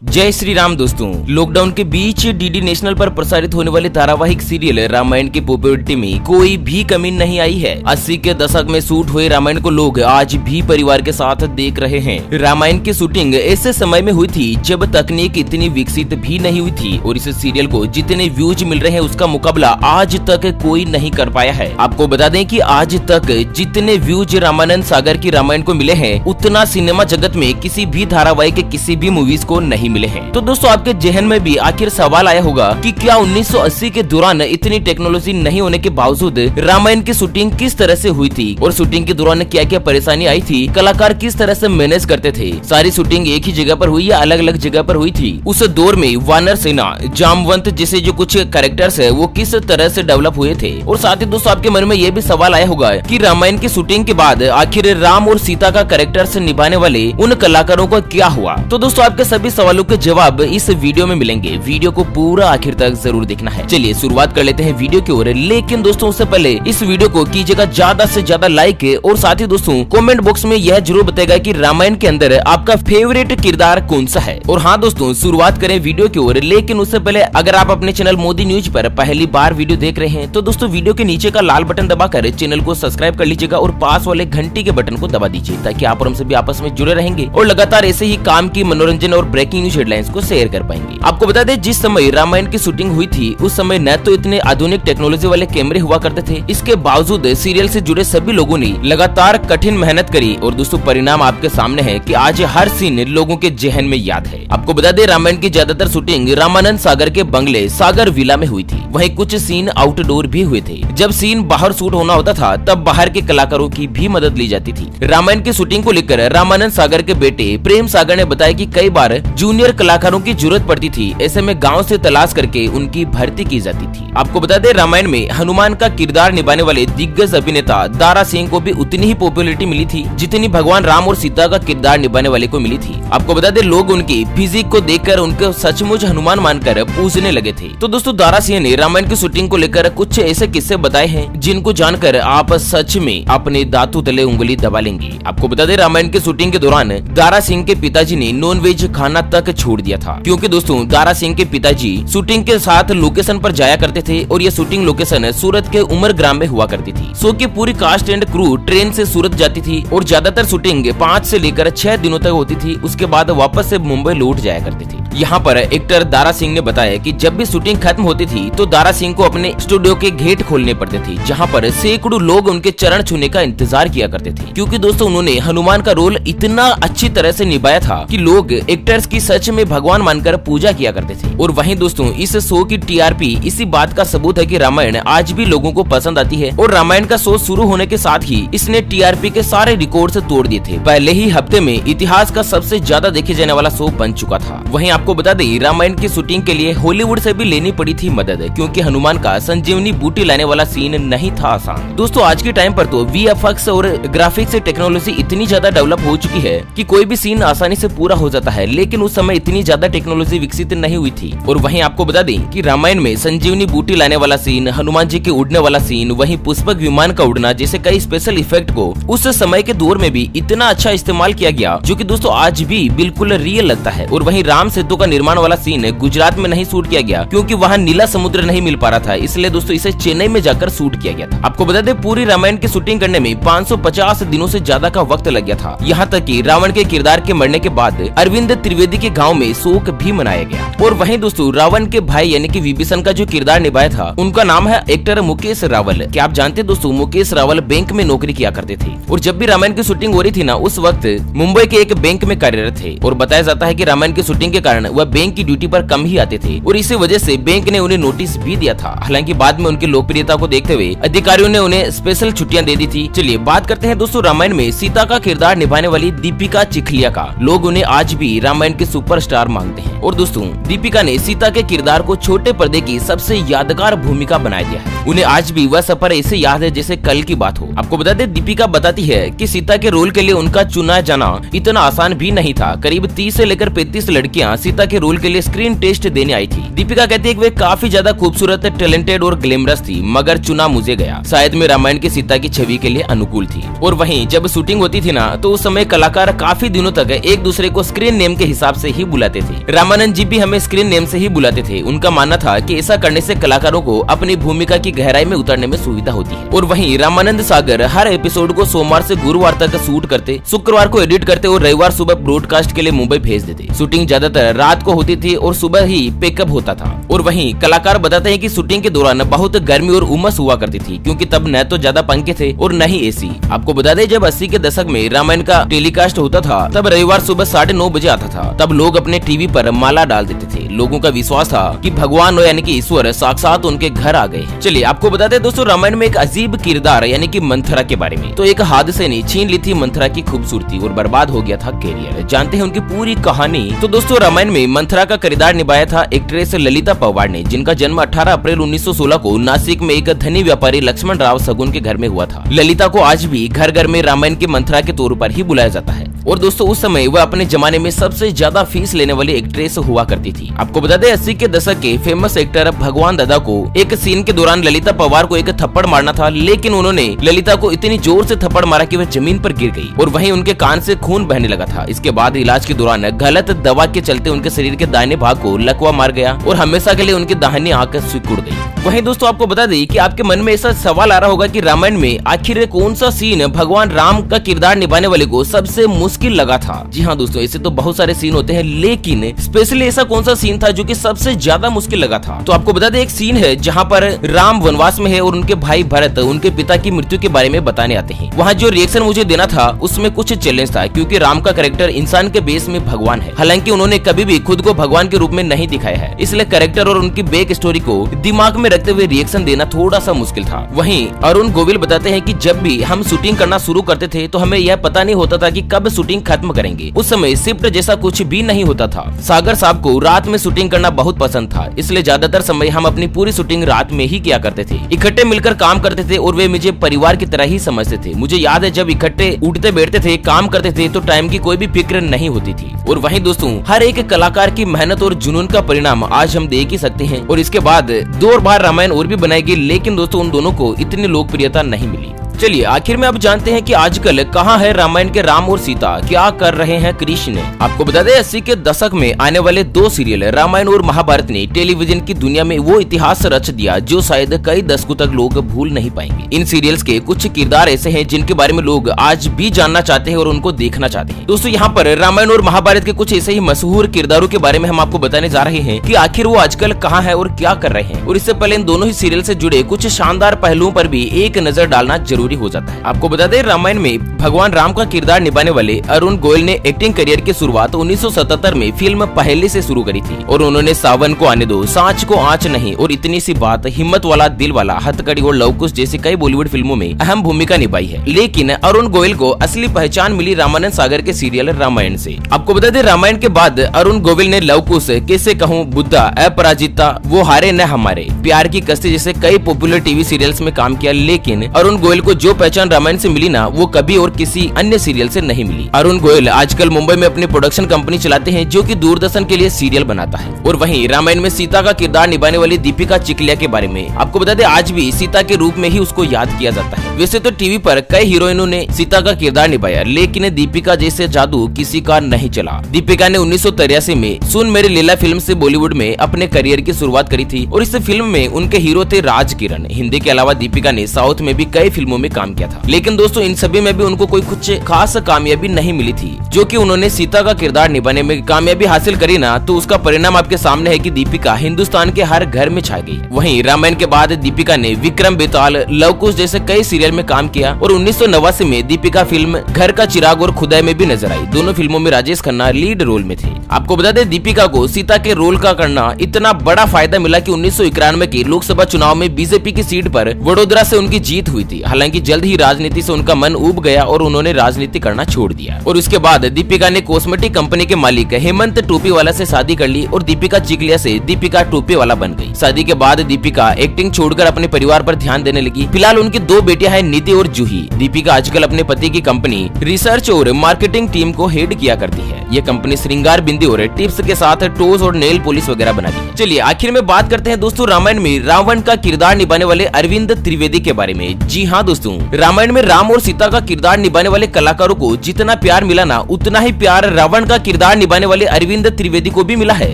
जय श्री राम दोस्तों। लॉकडाउन के बीच डीडी नेशनल पर प्रसारित होने वाले धारावाहिक सीरियल रामायण की पॉपुलैरिटी में कोई भी कमी नहीं आई है। 80 के दशक में शूट हुए रामायण को लोग आज भी परिवार के साथ देख रहे हैं। रामायण की शूटिंग ऐसे समय में हुई थी जब तकनीक इतनी विकसित भी नहीं हुई थी और इस सीरियल को जितने व्यूज मिल रहे हैं उसका मुकाबला आज तक कोई नहीं कर पाया है। आपको बता दें कि आज तक जितने व्यूज रामानंद सागर की रामायण को मिले हैं उतना सिनेमा जगत में किसी भी धारावाहिक के किसी भी मूवीज को नहीं मिले हैं। तो दोस्तों आपके जहन में भी आखिर सवाल आया होगा कि क्या 1980 के दौरान इतनी टेक्नोलॉजी नहीं होने के बावजूद रामायण की शूटिंग किस तरह से हुई थी और शूटिंग के दौरान क्या क्या परेशानी आई थी, कलाकार किस तरह से मैनेज करते थे, सारी शूटिंग एक ही जगह पर हुई या अलग अलग जगह पर हुई थी। उस दौर में वानर सेना, जामवंत जैसे जो कुछ कैरेक्टर्स है वो किस तरह से डेवलप हुए थे। और साथ ही दोस्तों आपके मन में ये भी सवाल आया होगा कि रामायण की शूटिंग के बाद आखिर राम और सीता का कैरेक्टर्स निभाने वाले उन कलाकारों का क्या हुआ। तो दोस्तों आपके सभी सवालों के जवाब इस वीडियो में मिलेंगे। वीडियो को पूरा आखिर तक जरूर देखना है। चलिए शुरुआत कर लेते हैं वीडियो की ओर। लेकिन दोस्तों उससे पहले इस वीडियो को कीजिएगा ज्यादा से ज्यादा लाइक और साथ ही दोस्तों कमेंट बॉक्स में यह जरूर बताएगा कि रामायण के अंदर आपका फेवरेट किरदार कौन सा है। और हाँ दोस्तों शुरुआत करें वीडियो की ओर। लेकिन उससे पहले अगर आप अपने चैनल मोदी न्यूज पर पहली बार वीडियो देख रहे हैं तो दोस्तों वीडियो के नीचे का लाल बटन दबाकर चैनल को सब्सक्राइब कर लीजिएगा और पास वाले घंटी के बटन को दबा दीजिए ताकि आप और हम सभी आपस में जुड़े रहेंगे और लगातार ऐसे ही काम की मनोरंजन और ब्रेकिंग न्यूज हेडलाइंस को शेयर कर पाएंगे। आपको बता दें जिस समय रामायण की शूटिंग हुई थी उस समय न तो इतने आधुनिक टेक्नोलॉजी वाले कैमरे हुआ करते थे, इसके बावजूद सीरियल से जुड़े सभी लोगों ने लगातार कठिन मेहनत करी और दोस्तों परिणाम आपके सामने है कि आज हर सीन लोगों के जहन में याद है। आपको बता दें रामायण की ज्यादातर शूटिंग रामानंद सागर के बंगले सागर विला में हुई थी। वहीं कुछ सीन आउटडोर भी हुए थे। जब सीन बाहर शूट होना होता था तब बाहर के कलाकारों की भी मदद ली जाती थी। रामायण की शूटिंग को लेकर रामानंद सागर के बेटे प्रेम सागर ने बताया कि कई बार जूनियर कलाकारों की जरूरत पड़ती थी, ऐसे में गांव से तलाश करके उनकी भर्ती की जाती थी। आपको बता दें रामायण में हनुमान का किरदार निभाने वाले दिग्गज अभिनेता दारा सिंह को भी उतनी ही पॉपुलैरिटी मिली थी जितनी भगवान राम और सीता का किरदार निभाने वाले को मिली थी। आपको बता दें लोग उनकी फिजिक को देखकर उनको सचमुच हनुमान मानकर पूजने लगे थे। तो दोस्तों दारा सिंह ने रामायण की शूटिंग को लेकर कुछ ऐसे किस्से बताए हैं जिनको जानकर आप सच में अपने दांतों तले उंगली दबा लेंगे। आपको बता दें रामायण की शूटिंग के दौरान दारा सिंह के पिताजी ने नॉनवेज खाना तक छोड़ दिया था क्योंकि दोस्तों दारा सिंह के पिताजी शूटिंग के साथ लोकेशन पर जाया करते थे और ये शूटिंग लोकेशन सूरत के उमर ग्राम में हुआ करती थी। शो की पूरी कास्ट एंड क्रू ट्रेन से सूरत जाती थी और ज्यादातर शूटिंग 5 से लेकर 6 दिनों तक होती थी। उसके बाद वापस से मुंबई लौट जाया करती थी। यहाँ पर एक्टर दारा सिंह ने बताया कि जब भी शूटिंग खत्म होती थी तो दारा सिंह को अपने स्टूडियो के गेट खोलने पड़ते थे जहाँ पर सैकड़ों लोग उनके चरण छूने का इंतजार किया करते थे क्योंकि दोस्तों उन्होंने हनुमान का रोल इतना अच्छी तरह से निभाया था कि लोग एक्टर्स की सच में भगवान मानकर पूजा किया करते थे। और वहीं दोस्तों इस शो की टीआरपी इसी बात का सबूत है कि रामायण आज भी लोगों को पसंद आती है और रामायण का शो शुरू होने के साथ ही इसने टीआरपी के सारे रिकॉर्ड तोड़ दिए थे। पहले ही हफ्ते में इतिहास का सबसे ज्यादा देखे जाने वाला शो बन चुका था। वहीं आपको बता दें रामायण की शूटिंग के लिए हॉलीवुड से भी लेनी पड़ी थी मदद क्योंकि हनुमान का संजीवनी बूटी लाने वाला सीन नहीं था आसान। दोस्तों आज के टाइम पर तो वीएफएक्स और ग्राफिक्स टेक्नोलॉजी इतनी ज्यादा डेवलप हो चुकी है कि कोई भी सीन आसानी से पूरा हो जाता है, लेकिन उस समय इतनी ज्यादा टेक्नोलॉजी विकसित नहीं हुई थी। और वहीं आपको बता दें कि रामायण में संजीवनी बूटी लाने वाला सीन, हनुमान जी के उड़ने वाला सीन, वहीं पुष्पक विमान का उड़ना जैसे कई स्पेशल इफेक्ट को उस समय के दौर में भी इतना अच्छा इस्तेमाल किया गया जो कि दोस्तों आज भी बिल्कुल रियल लगता है। और वहीं राम सेतु का निर्माण वाला सीन गुजरात में नहीं शूट किया गया क्योंकि वहाँ नीला समुद्र नहीं मिल पा रहा था, इसलिए दोस्तों इसे चेन्नई में जाकर शूट किया गया था। आपको बता दें पूरी रामायण की शूटिंग करने में 550 दिनों से ज्यादा का वक्त लग गया था। यहाँ तक कि रावण के किरदार के मरने के बाद अरविंद त्रिवेदी के गाँव में शोक भी मनाया गया। और वहीं दोस्तों रावण के भाई यानी कि विभीषण का जो किरदार निभाया था उनका नाम है एक्टर मुकेश रावल। क्या आप जानते दोस्तों मुकेश रावल बैंक में नौकरी किया करते थे और जब भी रामायण की शूटिंग हो रही थी ना उस वक्त मुंबई के एक बैंक में कार्यरत थे और बताया जाता है कि रामायण की शूटिंग के कारण वह बैंक की ड्यूटी पर कम ही आते थे और इसी वजह से बैंक ने उन्हें नोटिस भी दिया था। हालांकि बाद में उनकी लोकप्रियता को देखते हुए अधिकारियों ने उन्हें स्पेशल छुट्टियां दे दी थी। चलिए बात करते हैं दोस्तों रामायण में सीता का किरदार निभाने वाली दीपिका चिखलिया का। लोग उन्हें आज भी रामायण के सुपरस्टार मानते हैं और दोस्तों दीपिका ने सीता के किरदार को छोटे पर्दे की सबसे यादगार भूमिका बना दिया है। उन्हें आज भी वह सफर ऐसे याद है जैसे कल की बात हो। आपको बता दें, दीपिका बताती है कि सीता के रोल के लिए उनका चुना जाना इतना आसान भी नहीं था। करीब 30 से लेकर 35 लड़कियां सीता के रोल के लिए स्क्रीन टेस्ट देने आई थी। दीपिका कहती है कि वे काफी ज्यादा खूबसूरत, टैलेंटेड और ग्लैमरस थी, मगर चुना मुझे गया। शायद मैं रामायण की सीता की छवि के लिए अनुकूल थी। और वहीं जब शूटिंग होती थी ना, तो उस समय कलाकार काफी दिनों तक एक दूसरे को स्क्रीन नेम के हिसाब से ही बुलाते थे। रामानंद जी भी हमें स्क्रीन नेम से ही बुलाते थे। उनका मानना था कि ऐसा करने से कलाकारों को अपनी भूमिका की गहराई में उतरने में सुविधा होती है। और वहीं रामानंद सागर हर एपिसोड को सोमवार से गुरुवार तक शूट करते, शुक्रवार को एडिट करते और रविवार सुबह ब्रॉडकास्ट के लिए मुंबई भेज देते। शूटिंग ज्यादातर रात को होती थी और सुबह ही पिकअप होता था। और वहीं कलाकार बताते हैं कि शूटिंग के दौरान बहुत गर्मी और उमस हुआ करती थी, क्योंकि तब न तो ज्यादा पंखे थे और न ही एसी। आपको बता दें, जब 80 के दशक में रामायण का टेलीकास्ट होता था, तब रविवार सुबह 9:30 बजे आता था। तब लोग अपने टीवी पर माला डाल देते थे। लोगों का विश्वास था कि भगवान यानी कि ईश्वर साक्षात उनके घर आ गए। चलिए आपको बताते हैं दोस्तों, रामायण में एक अजीब किरदार यानी कि मंथरा के बारे में। तो एक हादसे ने छीन ली थी मंथरा की खूबसूरती और बर्बाद हो गया था कैरियर। जानते हैं उनकी पूरी कहानी। तो दोस्तों, रामायण में मंथरा का किरदार निभाया था एक्ट्रेस ललिता पवार ने, जिनका जन्म 18 अप्रैल 1916 को नासिक में एक धनी व्यापारी लक्ष्मण राव सगुन के घर में हुआ था। ललिता को आज भी घर घर में रामायण की मंथरा के तौर पर ही बुलाया जाता है। और दोस्तों, उस समय वह अपने जमाने में सबसे ज्यादा फीस लेने वाली एक्ट्रेस हुआ करती थी। आपको बता दें, 80 के दशक के फेमस एक्टर भगवान दादा को एक सीन के दौरान ललिता पवार को एक थप्पड़ मारना था, लेकिन उन्होंने ललिता को इतनी जोर से थप्पड़ मारा कि वह जमीन पर गिर गई और वहीं उनके कान से खून बहने लगा था। इसके बाद इलाज के दौरान गलत दवा के चलते उनके शरीर के दाहिने भाग को लकवा मार गया और हमेशा के लिए उनकी दाहिनी आंख सिकुड़ गई। वहीं दोस्तों, आपको बता दें कि आपके मन में ऐसा सवाल आ रहा होगा कि रामायण में आखिर कौन सा सीन भगवान राम का किरदार निभाने वाले को सबसे मुश्किल लगा था। जी हाँ दोस्तों, ऐसे तो बहुत सारे सीन होते हैं, लेकिन स्पेशली ऐसा कौन सा सीन था जो कि सबसे ज्यादा मुश्किल लगा था। तो आपको बता दें, एक सीन है जहाँ पर राम वनवास में है और उनके भाई भरत उनके पिता की मृत्यु के बारे में बताने आते हैं। वहाँ जो रिएक्शन मुझे देना था उसमें कुछ चैलेंज था, क्योंकि राम का कैरेक्टर इंसान के बेस में भगवान है। हालांकि उन्होंने कभी भी खुद को भगवान के रूप में नहीं दिखाया है, इसलिए कैरेक्टर और उनकी बैक स्टोरी को दिमाग में रखते हुए रिएक्शन देना थोड़ा सा मुश्किल था। वहीं अरुण गोविल बताते हैं कि जब भी हम शूटिंग करना शुरू करते थे तो हमें यह पता नहीं होता था कि कब शूटिंग खत्म करेंगे। उस समय शिफ्ट जैसा कुछ भी नहीं होता था। सागर साहब को रात में शूटिंग करना बहुत पसंद था, इसलिए ज्यादातर समय हम अपनी पूरी शूटिंग रात में ही किया करते थे। इकट्ठे मिलकर काम करते थे और वे मुझे परिवार की तरह ही समझते थे। मुझे याद है, जब इकट्ठे उठते बैठते थे, काम करते थे, तो टाइम की कोई भी फिक्र नहीं होती थी। और वहीं दोस्तों, हर एक कलाकार की मेहनत और जुनून का परिणाम आज हम देख ही सकते हैं। और इसके बाद 2 बार रामायण और भी बनाएगी, लेकिन दोस्तों उन दोनों को इतनी लोकप्रियता नहीं मिली। चलिए आखिर में अब जानते हैं कि आजकल कहां है रामायण के राम और सीता, क्या कर रहे हैं कृष्ण। आपको बता दें, 80 के दशक में आने वाले 2 सीरियल रामायण और महाभारत ने टेलीविजन की दुनिया में वो इतिहास रच दिया जो शायद कई दशकों तक लोग भूल नहीं पाएंगे। इन सीरियल्स के कुछ किरदार ऐसे हैं जिनके बारे में लोग आज भी जानना चाहते हैं और उनको देखना चाहते हैं। दोस्तों, यहाँ पर रामायण और महाभारत के कुछ ऐसे ही मशहूर किरदारों के बारे में हम आपको बताने जा रहे हैं कि आखिर वो आजकल कहाँ है और क्या कर रहे हैं। और इससे पहले इन दोनों ही सीरियल से जुड़े कुछ शानदार पहलुओं पर भी एक नजर डालना जरूरी हो जाता है। आपको बता दें, रामायण में भगवान राम का किरदार निभाने वाले अरुण गोयल ने एक्टिंग करियर की शुरुआत 1977 में फिल्म पहले से शुरू करी थी। और उन्होंने सावन को आने दो, सांच को आंच नहीं और इतनी सी बात, हिम्मत वाला, दिल वाला, हथकड़ी और लवकुश जैसी कई बॉलीवुड फिल्मों में अहम भूमिका निभाई है। लेकिन अरुण गोयल को असली पहचान मिली रामानंद सागर के सीरियल रामायण से। आपको बता दें, रामायण के बाद अरुण गोयल ने लवकुश, कैसे कहूँ, बुद्धा, अपराजिता, वो हारे न हमारे, प्यार की कश्ती जैसे कई पॉपुलर टीवी सीरियल्स में काम किया। लेकिन अरुण गोयल को जो पहचान रामायण से मिली ना, वो कभी और किसी अन्य सीरियल से नहीं मिली। अरुण गोयल आजकल मुंबई में अपनी प्रोडक्शन कंपनी चलाते हैं, जो कि दूरदर्शन के लिए सीरियल बनाता है। और वहीं रामायण में सीता का किरदार निभाने वाली दीपिका चिखलिया के बारे में आपको बता दें, आज भी सीता के रूप में ही उसको याद किया जाता है। वैसे तो टीवी पर कई हीरोइनों ने सीता का किरदार निभाया, लेकिन दीपिका जैसे जादू किसी का नहीं चला। दीपिका ने 1983 में सुन मेरी लीला फिल्म से बॉलीवुड में अपने करियर की शुरुआत करी थी और इस फिल्म में उनके हीरो थे राज किरण। हिंदी के अलावा दीपिका ने साउथ में भी कई फिल्मों में काम किया था, लेकिन दोस्तों इन सभी में भी उनको कोई कुछ खास कामयाबी नहीं मिली थी। जो कि उन्होंने सीता का किरदार निभाने में कामयाबी हासिल करी ना, तो उसका परिणाम आपके सामने है कि दीपिका हिंदुस्तान के हर घर में छा गई। वहीं रामायण के बाद दीपिका ने विक्रम बेताल, लवकुश जैसे कई सीरियल में काम किया और 1989 में दीपिका फिल्म घर का चिराग और खुदाई में भी नजर आई। दोनों फिल्मों में राजेश खन्ना लीड रोल में थे। आपको बता दें, दीपिका को सीता के रोल का करना इतना बड़ा फायदा मिला कि 1991 के लोकसभा चुनाव में बीजेपी की सीट पर वडोदरा से उनकी जीत हुई थी। हालांकि हालांकि जल्द ही राजनीति से उनका मन उब गया और उन्होंने राजनीति करना छोड़ दिया। और उसके बाद दीपिका ने कॉस्मेटिक कंपनी के मालिक हेमंत टोपीवाला से शादी कर ली और दीपिका चिकलिया से दीपिका टोपीवाला बन गई। शादी के बाद दीपिका एक्टिंग छोड़कर अपने परिवार पर ध्यान देने लगी। फिलहाल उनकी 2 बेटियां हैं, नीति और जूही। दीपिका आजकल अपने पति की कंपनी रिसर्च और मार्केटिंग टीम को हेड किया करती है। ये कंपनी श्रृंगार बिंदी और टिप्स के साथ टोज और नेल पॉलिश वगैरह बनाती है। चलिए आखिर में बात करते हैं दोस्तों रामायण में रावण का किरदार निभाने वाले अरविंद त्रिवेदी के बारे में। जी हाँ दोस्तों, रामायण में राम और सीता का किरदार निभाने वाले कलाकारों को जितना प्यार मिला ना, उतना ही प्यार रावण का किरदार निभाने वाले अरविंद त्रिवेदी को भी मिला है।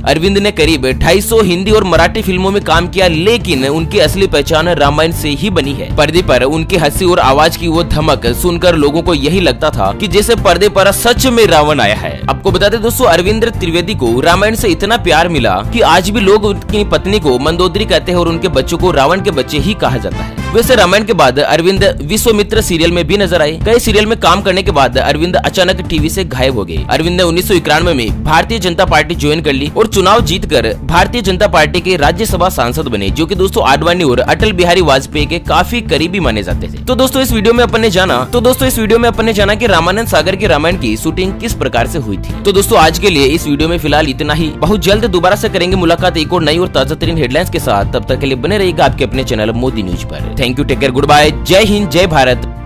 अरविंद ने करीब 250 हिंदी और मराठी फिल्मों में काम किया, लेकिन उनकी असली पहचान रामायण से ही बनी है। पर्दे पर उनकी हंसी और आवाज की वो धमक सुनकर लोगों को यही लगता था कि जैसे पर्दे पर सच में रावण आया है। आपको बता दें दोस्तों, अरविंद त्रिवेदी को रामायण से इतना प्यार मिला कि आज भी लोग उनकी पत्नी को मंदोदरी कहते हैं और उनके बच्चों को रावण के बच्चे ही कहा जाता है। वैसे रामायण के बाद अरविंद विश्वामित्र सीरियल में भी नजर आए। कई सीरियल में काम करने के बाद अरविंद अचानक टीवी से गायब हो गए। अरविंद ने 1991 में भारतीय जनता पार्टी ज्वाइन कर ली और चुनाव जीतकर भारतीय जनता पार्टी के राज्यसभा सांसद बने, जो कि दोस्तों आडवाणी और अटल बिहारी वाजपेयी के काफी करीबी माने जाते थे। तो दोस्तों इस वीडियो में अपन ने जाना कि रामानंद सागर की रामायण की शूटिंग किस प्रकार से हुई थी। तो दोस्तों आज के लिए इस वीडियो में फिलहाल इतना ही। बहुत जल्द दोबारा से करेंगे मुलाकात एक और नई और ताजा तरीन हेडलाइंस के साथ। तब तक के लिए बने रहिएगा आपके अपने चैनल मोदी न्यूज पर। Thank you, take care, good bye, जय हिंद, जय भारत।